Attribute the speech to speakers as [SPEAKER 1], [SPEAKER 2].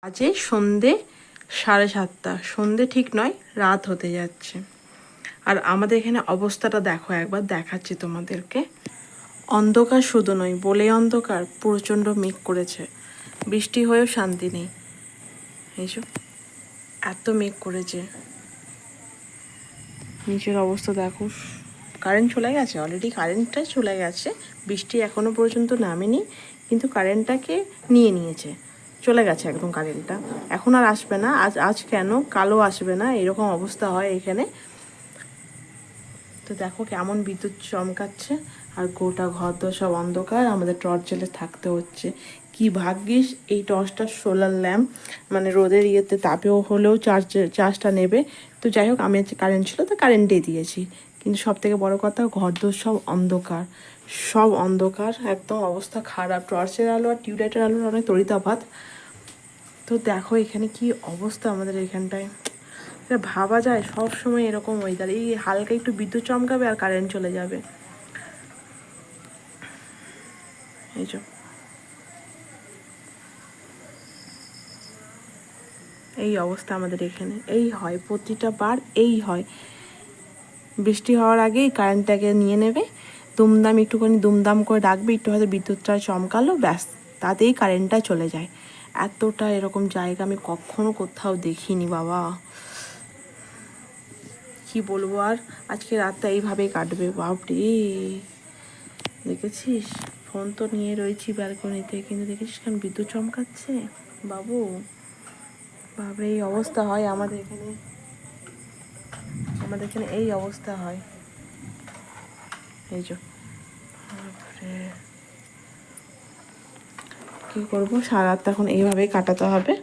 [SPEAKER 1] আজে সন্ধে 7:30, সন্ধে ঠিক নয়, রাত হতে যাচ্ছে। আর আমাদের এখানে অবস্থাটা দেখো, একবার দেখাচ্ছি তোমাদেরকে। অন্ধকার শুধু নয়, বলে অন্ধকার, প্রচণ্ড মেঘ করেছে, বৃষ্টি হয়েও শান্তি নেই। এইসব এত মেঘ করেছে, নিচের অবস্থা দেখো। কারেন্ট চলে গেছে, অলরেডি কারেন্টটা চলে গেছে, বৃষ্টি এখনো পর্যন্ত নামেনি, কিন্তু কারেন্টটাকে নিয়ে নিয়েছে, চলে গেছে একদম কারেন্টটা। এখন আর আসবে না, আজ কেন কালও আসবে না, এরকম অবস্থা হয় এখানে। তো দেখো কেমন বিদ্যুৎ চমকাচ্ছে, আর গোটা ঘর তো সব অন্ধকার, আমাদের টর্চ জ্বেলে থাকতে হচ্ছে। কি ভাগ্যিস এই টর্চটা সোলার ল্যাম্প, মানে রোদের ইয়েতে তাপেও হলেও চার্জটা নেবে। তো যাই হোক, আমি কারেন্ট ছিল তো কারেন্টে দিয়েছি, কিন্তু সব থেকে বড়ো কথা, ঘর দোর সব অন্ধকার, সব অন্ধকার, একদম অবস্থা খারাপ। টর্চের আলো আর টিউবলাইটের আলোর অনেক তড়িতফাত। তো দেখো এখানে কি অবস্থা আমাদের এখানটায়। এটা ভাবা যায় সব সময় এরকম ওয়েদার, এই হালকা একটু বিদ্যুৎ চমকাবে আর কারেন্ট চলে যাবে। এই যে এই অবস্থা আমাদের এখানে, এই হয় প্রতিটা বার, এই হয়। বৃষ্টি হওয়ার আগেই কারেন্টটাকে নিয়ে নেবে, দুমদাম একটুখানি দুমদাম করে ডাকবে, একটু হয়তো বিদ্যুৎটা চমকালো, ব্যাস, তাতেই কারেন্টটা চলে যায়। এতটা এরকম জায়গা আমি কখনো কোথাও দেখিনি বাবা। কি বলবো আর, আজকে রাতটা এইভাবেই কাটবে। বাপরে, দেখেছিস, ফোন তো নিয়ে রয়েছি ব্যালকনিতে, কিন্তু দেখেছিস কেন বিদ্যুৎ চমকাচ্ছে বাবু। বাপরে, এই অবস্থা হয় আমাদের এখানে, আমাদের এখানে এই অবস্থা হয়। এই যে বাপরে, কী করবো, সারা রাত এখন এইভাবেই কাটাতে হবে।